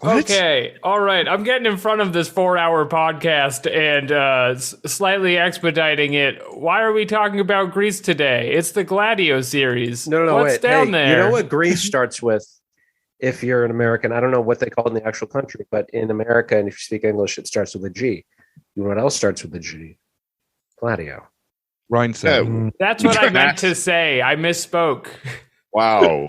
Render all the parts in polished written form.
Okay, all right. I'm getting in front of this 4-hour podcast and slightly expediting it. Why are we talking about Greece today? It's the Gladio series. No, What's wait. down Hey, there? you know what Greece starts with? If you're an American, I don't know what they call it in the actual country, but in America, and if you speak English, it starts with a G. You know what else starts with a G? Gladio. Rhinestone. That's what I meant to say. I misspoke. Wow.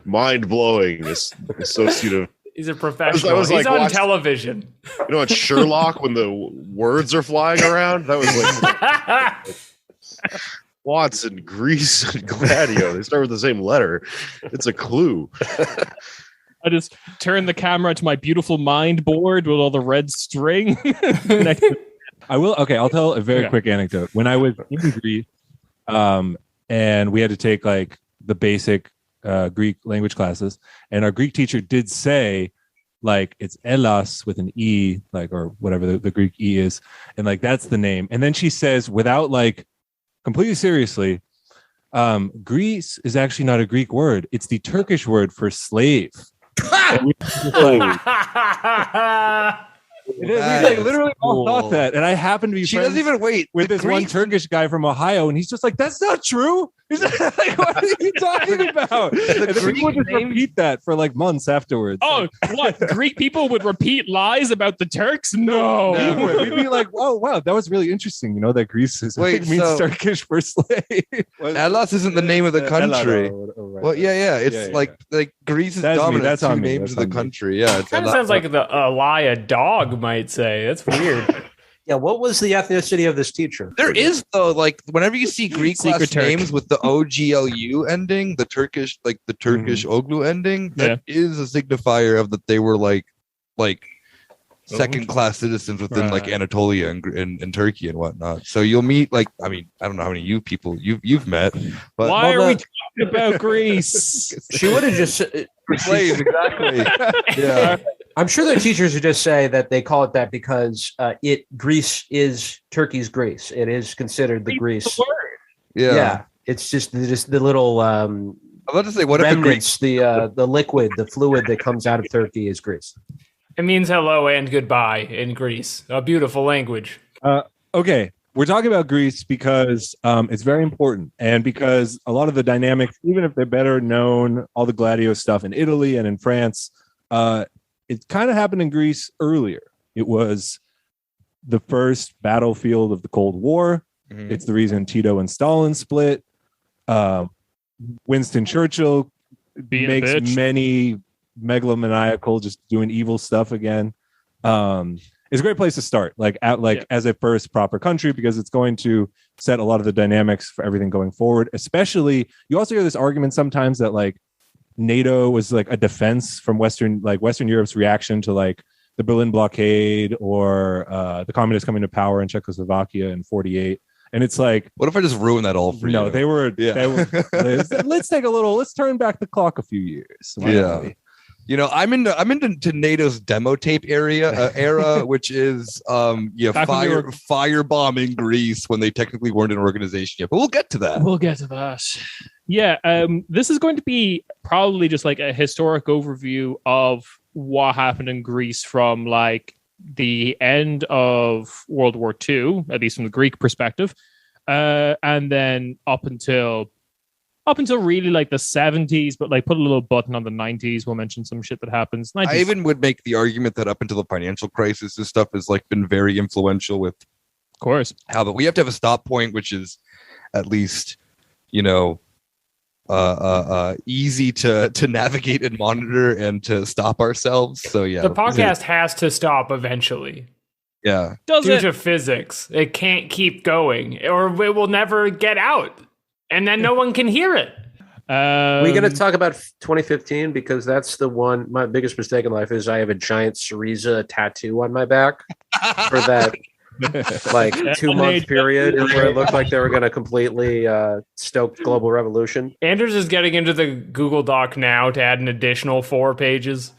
Mind blowing. This associate of. He's a professional. I was He's like, on television. You know what, Sherlock, when the words are flying around? That was like Watson, Greece, and Gladio. They start with the same letter. It's a clue. I just turn the camera to my beautiful mind board with all the red string. I'll tell a very quick anecdote. When I was in Greece, and we had to take like the basic Greek language classes, and our Greek teacher did say like it's Elas with an E, like, or whatever the Greek E is, and like that's the name. And then she says, without like completely seriously, Greece is actually not a Greek word. It's the Turkish word for slave. We like literally all thought that, and I happen to be She doesn't even wait with this one Turkish guy from Ohio, and he's just like, "That's not true." He's like, "What are you talking about?" And then people would just repeat that for like months afterwards. Oh, what? Greek people would repeat lies about the Turks? No. We'd be like, "Oh, wow, that was really interesting." You know that Greece means Turkish for slave. Elas isn't the name of the country. Well, yeah. It's like Greece is dominant. That's two on me. names of the country. Yeah, It kind of sounds like a lie a dog might say. That's weird. Yeah, what was the ethnicity of this teacher? There is, though, like whenever you see Greek Secret last Turk. names with the OGLU ending, the Turkish Oglu ending, that is a signifier of that they were like second class citizens within like Anatolia and Turkey and whatnot. So you'll meet I don't know how many people you've met, but why are we talking about Greece? She would have just slaves, exactly. Yeah. I'm sure there are teachers who just say that they call it that because Greece is Turkey's Greece. It is considered the Greece. Yeah. It's just the little I'm about to say, what if remnants, the liquid, the fluid that comes out of Turkey is Greece. It means hello and goodbye in Greece. A beautiful language. Okay, we're talking about Greece because it's very important, and because a lot of the dynamics, even if they're better known, all the Gladio stuff in Italy and in France, it kind of happened in Greece earlier. It was the first battlefield of the Cold War. Mm-hmm. It's the reason Tito and Stalin split. Winston Churchill makes many megalomaniacal, just doing evil stuff again. It's a great place to start, as a first proper country, because it's going to set a lot of the dynamics for everything going forward. Especially, you also hear this argument sometimes that like NATO was like a defense from Western Europe's reaction to like the Berlin blockade or the communists coming to power in Czechoslovakia in 1948. And it's like, what if I just ruin that all for you? No, they were. Let's turn back the clock a few years. Yeah. You know, I'm into NATO's demo tape era, which is firebombing Greece when they technically weren't an organization yet. But we'll get to that. Yeah, this is going to be probably just like a historic overview of what happened in Greece from like the end of World War II, at least from the Greek perspective, and then up until really like the 70s, but like put a little button on the 90s. We'll mention some shit that happens. 90s. I even would make the argument that up until the financial crisis, this stuff has like been very influential with, of course, how, but we have to have a stop point, which is at least, you know, easy to navigate and monitor and to stop ourselves. So yeah, the podcast has to stop eventually. Yeah, due to physics, it can't keep going, or it will never get out. And then no one can hear it. We're going to talk about 2015 because that's the one. My biggest mistake in life is I have a giant Syriza tattoo on my back for that like 2-month period where it looked like they were going to completely stoke global revolution. Anders is getting into the Google Doc now to add an additional 4 pages.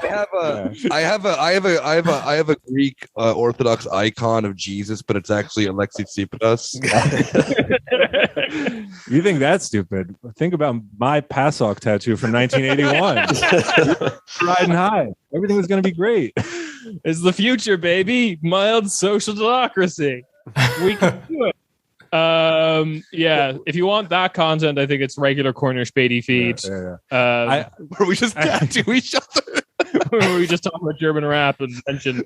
I have a Greek Orthodox icon of Jesus, but it's actually Alexis Tsipras. You think that's stupid? Think about my Pasok tattoo from 1981. Riding high. Everything was going to be great. It's the future, baby. Mild social democracy. We can do it. If you want that content, I think it's regular Corner Spaeti feed. Where we just tattoo each other. Where we just talk about German rap and mention